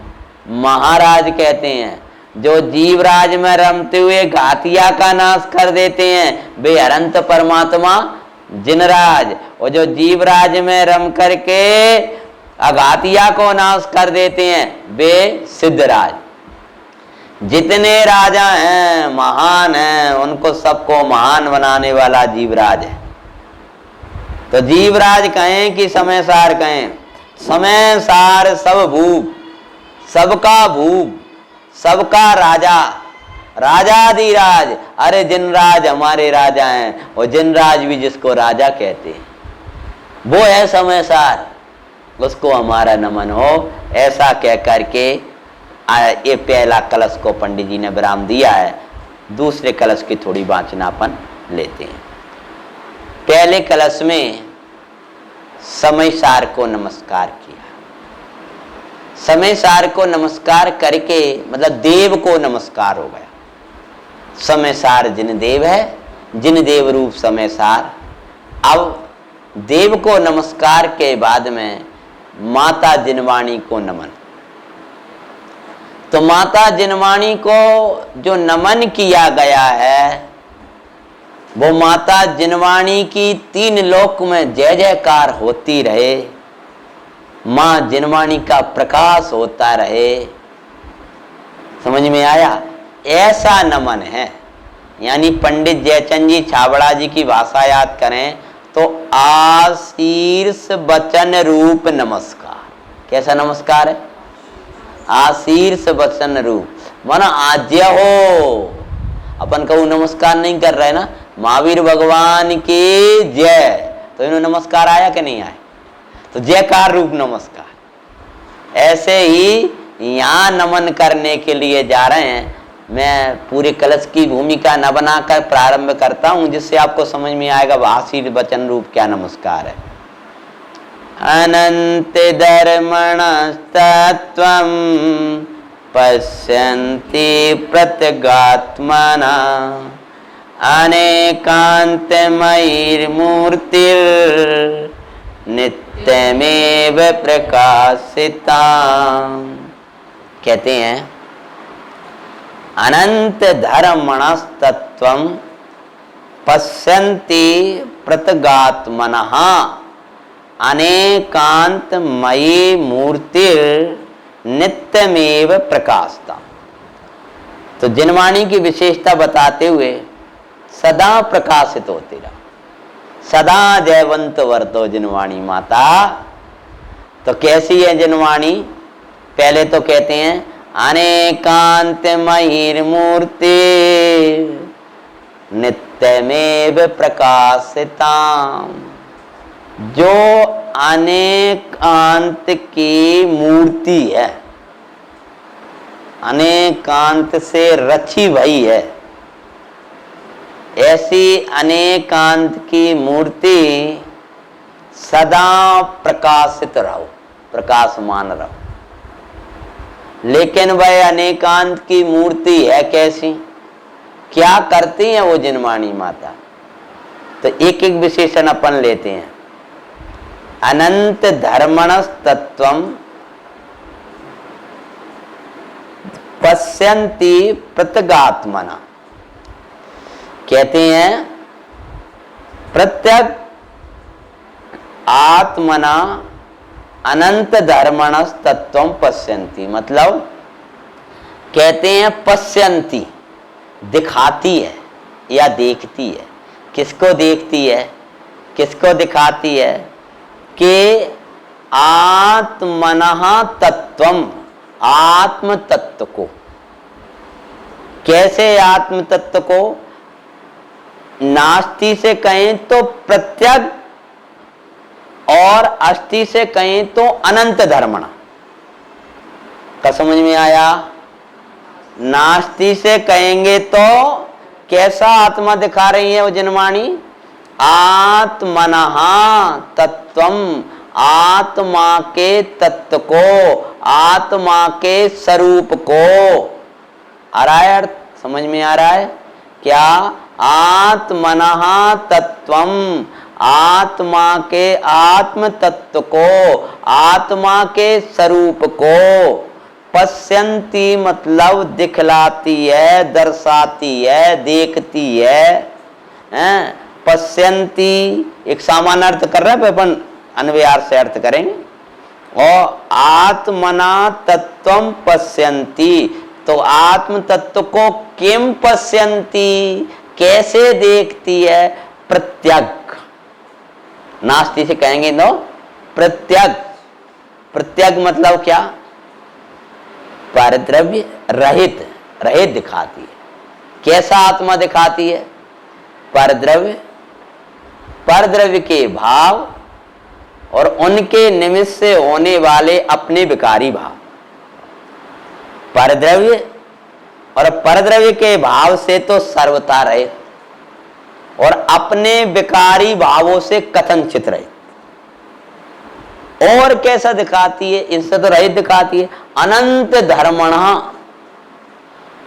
महाराज कहते हैं। जो जीवराज में रमते हुए घातिया का नाश कर देते हैं वे अनंत परमात्मा जिनराज। और जो जीवराज में रम करके अघातिया को नाश कर देते हैं वे सिद्धराज। जितने राजा हैं महान हैं, उनको सबको महान बनाने वाला जीवराज है। तो जीवराज कहें कि समय सार कहें? समय सार सब भूप, सबका भूप, सबका राजा, राजाधिराज। अरे जिनराज हमारे राजा हैं, और जिनराज भी जिसको राजा कहते हैं वो है समय सार, उसको हमारा नमन हो। ऐसा कह करके ये पहला कलश को पंडित जी ने विराम दिया है। दूसरे कलश की थोड़ी वाचनापन लेते हैं। पहले कलश में समय सार को नमस्कार किया। समय सार को नमस्कार करके मतलब देव को नमस्कार हो गया। समय सार जिन देव है, जिन देव रूप समय सार। अब देव को नमस्कार के बाद में माता जिनवाणी को नमन। तो माता जिनवाणी को जो नमन किया गया है वो माता जिनवाणी की तीन लोक में जय जयकार होती रहे, मां जिनवाणी का प्रकाश होता रहे। समझ में आया? ऐसा नमन है। यानी पंडित जयचंद जी छाबड़ा जी की भाषा याद करें तो आशीर्ष वचन रूप नमस्कार। कैसा नमस्कार है? आशीर्ष वचन रूप माना आज्ञ हो। अपन कहूँ नमस्कार नहीं कर रहे ना, महावीर भगवान की जय, तो इन्हें नमस्कार आया कि नहीं आया? तो जयकार रूप नमस्कार। ऐसे ही यहाँ नमन करने के लिए जा रहे हैं। मैं पूरे कलश की भूमिका न बनाकर प्रारंभ करता हूं जिससे आपको समझ में आएगा आशीर्ष वचन रूप क्या नमस्कार है। अनंत धर्मण तत्वं पश्यन्ति प्रत्यगात्मना अनेकान्तमयीर्मूर्तिर् नित्यमेव प्रकाशिता। कहते हैं अनंत धर्मणस्तत्वं पश्यन्ति प्रत्यगात्मनः अनेकान्तमयी मूर्तिर् नित्यमेव प्रकाशता। तो जिनवाणी की विशेषता बताते हुए सदा प्रकाशित होती रहा, सदा जयवंत वर्तो जिनवाणी माता। तो कैसी है जिनवाणी? पहले तो कहते हैं अनेकान्तमयीर्मूर्ति नित्यमेव प्रकाशिता। जो अनेकांत की मूर्ति है, अनेकांत से रची भई है, ऐसी अनेकांत की मूर्ति सदा प्रकाशित रहो, प्रकाशमान रहो। लेकिन वह अनेकांत की मूर्ति है कैसी, क्या करती हैं वो जिनवाणी माता। तो एक एक विशेषण अपन लेते हैं। अनंत धर्मणस तत्वम पश्यन्ति प्रत्यगात्मना, कहते हैं प्रत्यक आत्मना अनंत धर्मणस तत्वम पश्यन्ति, मतलब कहते हैं पश्यन्ति दिखाती है या देखती है। किसको देखती है, किसको दिखाती है कि आत्मनः तत्वम, आत्म तत्व को। कैसे आत्म तत्व को, नास्ति से कहें तो प्रत्यक और अस्थि से कहें तो अनंत धर्मणा का समझ में आया। नास्ति से कहेंगे तो कैसा आत्मा दिखा रही है वो जिनवाणी, आत्मनः तत्वम, आत्मा के तत्व को, आत्मा के स्वरूप को। आ रहा है अर्थ, समझ में आ रहा है क्या। आत्मनः तत्वम, आत्मा के आत्म तत्व को, आत्मा के स्वरूप को। पश्यन्ति मतलब दिखलाती है, दर्शाती है, देखती है। पश्यन्ति एक सामान्य अर्थ कर रहे हैं, अपन अन्वयार से अर्थ करेंगे। और आत्मना तत्वम पश्यन्ति, तो आत्म तत्व को किम पश्यन्ति, कैसे देखती है, प्रत्यग। नास्ति से कहेंगे तो प्रत्यग। प्रत्यग मतलब क्या, परद्रव्य रहित, रहित दिखाती है। कैसा आत्मा दिखाती है, परद्रव्य, परद्रव्य के भाव और उनके निमित्त से होने वाले अपने विकारी भाव। परद्रव्य और परद्रव्य के भाव से तो सर्वथा रहित और अपने विकारी भावों से कथनचित रहित। और कैसा दिखाती है, इनसे तो रहित दिखाती है। अनंत धर्मणः,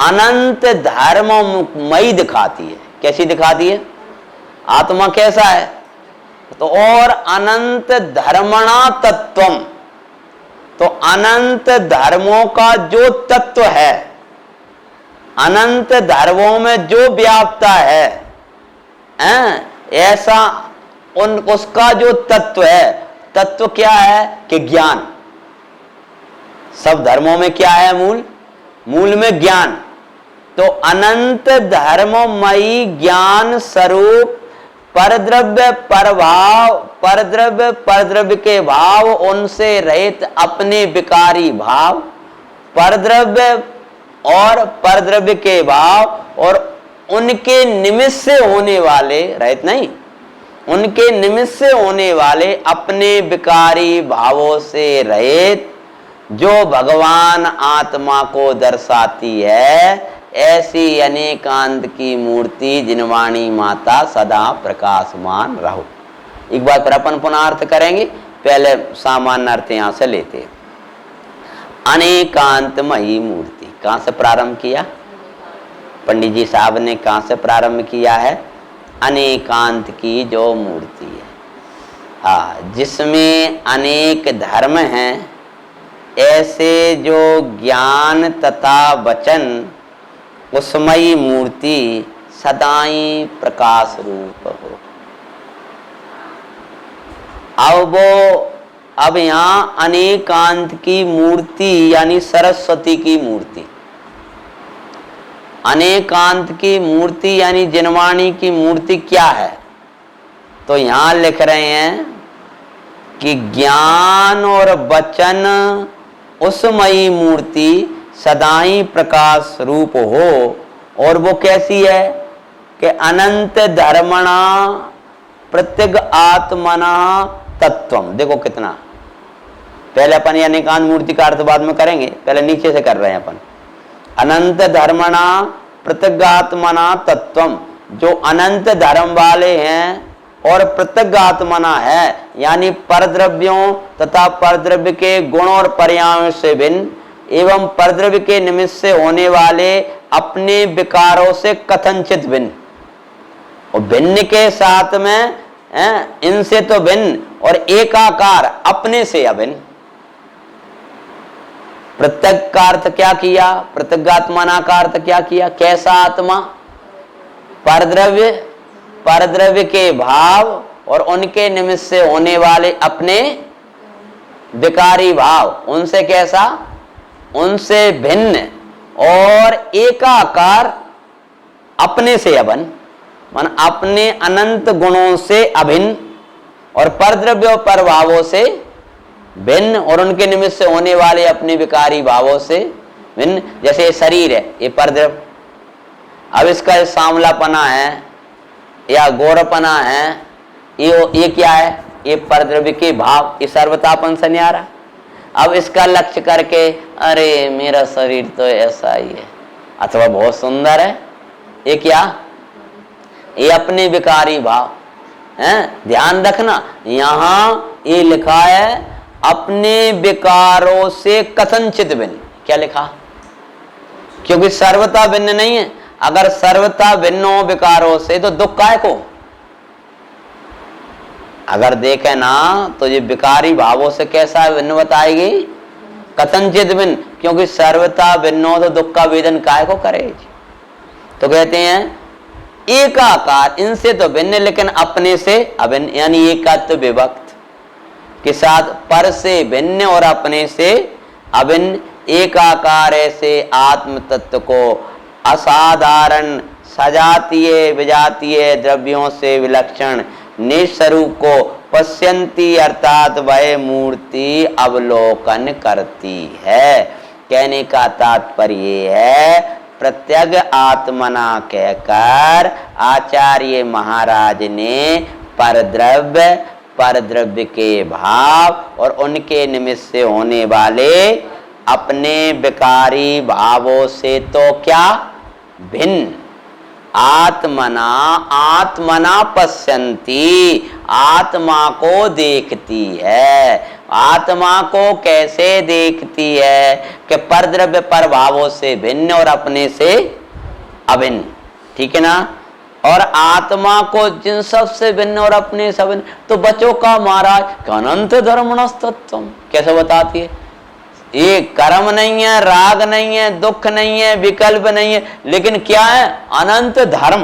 अनंत धर्ममयी दिखाती है। कैसी दिखाती है, आत्मा कैसा है तो, और अनंत धर्मणा तत्वम, तो अनंत धर्मों का जो तत्व है, अनंत धर्मों में जो व्याप्ता है, ऐसा उसका जो तत्व है, तत्व क्या है कि ज्ञान। सब धर्मों में क्या है, मूल, मूल में ज्ञान। तो अनंत धर्ममयी ज्ञान स्वरूप परद्रव्य परभाव, परद्रव्य परद्रव्य के भाव उनसे रहित अपने विकारी भाव, परद्रव्य और परद्रव्य के भाव और उनके निमित्त से होने वाले, रहित नहीं, उनके निमित्त से होने वाले अपने विकारी भावों से रहित जो भगवान आत्मा को दर्शाती है, ऐसी अनेकांत की मूर्ति जिनवाणी माता सदा प्रकाशमान रहो। एक बार फिर अपन पुनः अर्थ करेंगे, पहले सामान्य अर्थ यहां से लेते। अनेकांतमयी मूर्ति, कहां से प्रारंभ किया, पंडित जी साहब ने कहां से प्रारंभ किया है, अनेकांत की जो मूर्ति है, हाँ, जिसमें अनेक धर्म हैं, ऐसे जो ज्ञान तथा वचन उसमयी मूर्ति सदाई प्रकाश रूप हो। अब यहां अनेकांत की मूर्ति यानी सरस्वती की मूर्ति, अनेकांत की मूर्ति यानी जिनवाणी की मूर्ति क्या है, तो यहां लिख रहे हैं कि ज्ञान और वचन उसमयी मूर्ति सदाई प्रकाश रूप हो। और वो कैसी है कि अनंत धर्मणा प्रत्यग आत्मना तत्वम। देखो कितना, पहले अपन ये अनेकांत मूर्ति का अर्थ बाद में करेंगे, पहले नीचे से कर रहे हैं अपन। अनंत धर्मणा प्रत्यगात्मना तत्वम, जो अनंत धर्म वाले हैं और प्रत्यगात्मना है, यानी परद्रव्यों तथा परद्रव्य के गुण और पर्यायों से भिन्न एवं परद्रव्य के निमित्त से होने वाले अपने विकारों से कथनचित भिन्न, और भिन्न के साथ में इनसे तो भिन्न और एकाकार अपने से अभिन्न। प्रत्यक का अर्थ क्या किया? प्रत्यगात्मना का अर्थ क्या किया? कैसा आत्मा? परद्रव्य, परद्रव्य के भाव और उनके निमित्त से होने वाले अपने विकारी भाव, उनसे कैसा? उनसे भिन्न और एकाकार अपने से अभिन्न, मान अपने अनंत गुणों से अभिन्न और परद्रव्य और परभावों से भिन्न और उनके निमित्त से होने वाले अपने विकारी भावों से भिन्न। जैसे शरीर है, ये परद्रव्य, अब इसका सांवलापना है या गोरपना है, ये क्या है? ये परद्रव्य के भाव, ये सर्वतापन से नहीं आ रहा। अब इसका लक्ष्य करके अरे मेरा शरीर तो ऐसा ही है अथवा बहुत सुंदर है, ये क्या? ये अपने विकारी भाव हैं। ध्यान रखना, यहां ये लिखा है अपने विकारों से कथनचित भिन्न। क्या लिखा? क्योंकि सर्वता भिन्न नहीं है। अगर सर्वता भिन्न हो विकारों से तो दुख काय को? अगर देखे ना तो ये विकारी भावों से कैसा भिन्न बताएगी? कथनचित भिन्न, क्योंकि सर्वता भिन्न हो तो दुख का वेदन काय को करेगी। तो कहते हैं एकाकार, इनसे तो भिन्न लेकिन अपने से अभिन्न, यानी एकात्व विभक्त के साथ पर से भिन्न और अपने से अभिन्न एकाकार ऐसे आत्म तत्व को असाधारण सजातीय विजातीय द्रव्यों से विलक्षण निस्वरूप को पश्यंती अर्थात वह मूर्ति अवलोकन करती है। कहने का तात्पर्य है प्रत्यग आत्मना कहकर आचार्य महाराज ने परद्रव्य, परद्रव्य के भाव और उनके निमित्त से होने वाले अपने विकारी भावों से तो क्या भिन्न आत्मना, आत्मना पश्यंती, आत्मा को देखती है। आत्मा को कैसे देखती है? कि परद्रव्य पर भावों से भिन्न और अपने से अभिन्न, ठीक है ना। और आत्मा को जिन सब से भिन्न और अपने से अभिन्न, तो बच्चों का महाराज अनंत धर्मणस्तत्व कैसे बताती है? ये कर्म नहीं है, राग नहीं है, दुख नहीं है, विकल्प नहीं है, लेकिन क्या है? अनंत धर्म,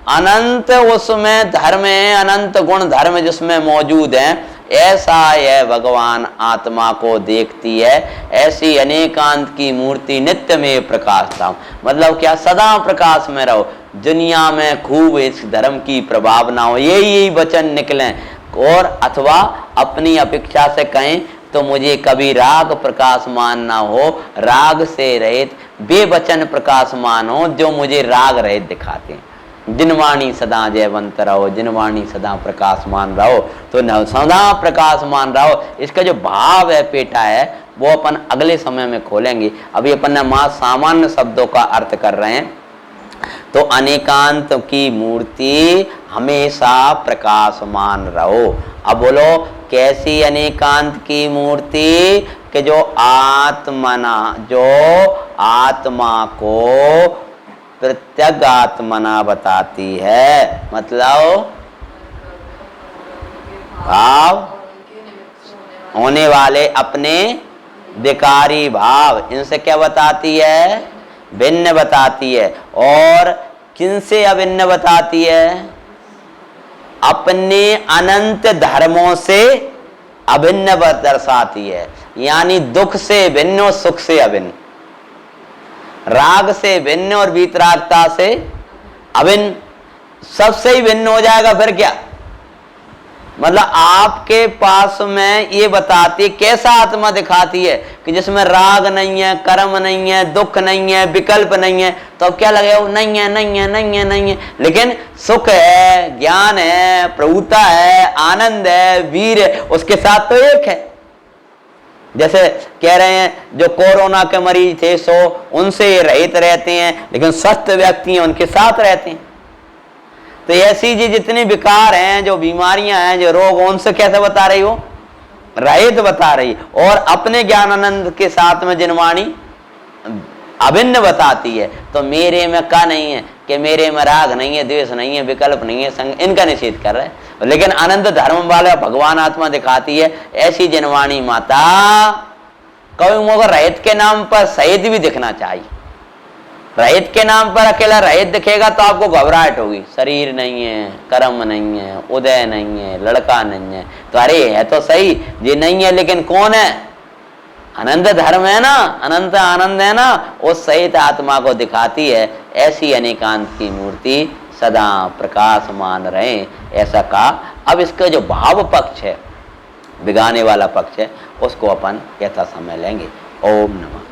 अनंत उसमें धर्म है, अनंत गुण धर्म जिसमें मौजूद है। ऐसा है भगवान आत्मा को देखती है। ऐसी अनेकांत की मूर्ति नित्य में प्रकाशता, मतलब क्या? सदा प्रकाश में रहो, दुनिया में खूब इस धर्म की प्रभाव ना हो, यही वचन निकले। और अथवा अपनी अपेक्षा से कहें तो मुझे कभी राग प्रकाशमान ना हो, राग से रहित बेवचन प्रकाशमान हो जो मुझे राग रहित दिखाते हैं। जिनवाणी सदा जयवंत रहो, जिनवाणी सदा प्रकाशमान रहो, तो सदा प्रकाशमान रहो। इसका जो भाव है पेटा है वो अपन अगले समय में खोलेंगे। अभी अपन ने मां सामान्य शब्दों का अर्थ कर रहे हैं। तो अनेकांत की मूर्ति हमेशा प्रकाशमान रहो। अब बोलो कैसी अनेकांत की मूर्ति? कि जो आत्मना, जो आत्मा को प्रत्यगात्मना बताती है, मतलब भाव होने वाले अपने विकारी भाव, इनसे क्या बताती है? भिन्न बताती है। और किनसे अभिन्न बताती है? अपने अनंत धर्मों से अभिन्न दर्शाती है। यानी दुख से भिन्न और सुख से अभिन्न, राग से भिन्न और वीतरागता से अभिन्न, सबसे ही भिन्न हो जाएगा। फिर क्या मतलब? आपके पास में ये बताती, कैसा आत्मा दिखाती है कि जिसमें राग नहीं है, कर्म नहीं है, दुख नहीं है, विकल्प नहीं है। तो अब क्या लगेगा? नहीं है, नहीं है, नहीं है, नहीं है, लेकिन सुख है, ज्ञान है, प्रभुता है, आनंद है, वीर है, उसके साथ तो एक है। जैसे कह रहे हैं जो कोरोना के मरीज थे सो उनसे रहित रहते हैं, लेकिन स्वस्थ व्यक्ति हैं उनके साथ रहते हैं। तो ऐसी जी जितने विकार हैं, जो बीमारियां हैं, जो रोग, उनसे कैसे बता रही हो? रहित बता रही, और अपने ज्ञान आनंद के साथ में जिनवाणी अभिन्न बताती है। तो मेरे में का नहीं है कि मेरे में राग नहीं है, द्वेष नहीं है, विकल्प नहीं है, संग, इनका निषेध कर रहे हैं। लेकिन अनंत धर्म वाला भगवान आत्मा दिखाती है, ऐसी जिनवाणी माता कभी मगर रहित के नाम पर सहित भी दिखना चाहिए। रहित के नाम पर अकेला रहित दिखेगा तो आपको घबराहट होगी, शरीर नहीं है, कर्म नहीं है, उदय नहीं है, लड़का नहीं है, तो अरे है तो सही, ये नहीं है लेकिन कौन है? अनंत धर्म है ना, अनंत आनंद है ना, उस सहित आत्मा को दिखाती है। ऐसी अनेकांत की मूर्ति सदा प्रकाशमान रहे, ऐसा कहा। अब इसका जो भाव पक्ष है, बिगाने वाला पक्ष है, उसको अपन यथा समय लेंगे। ओम नमः।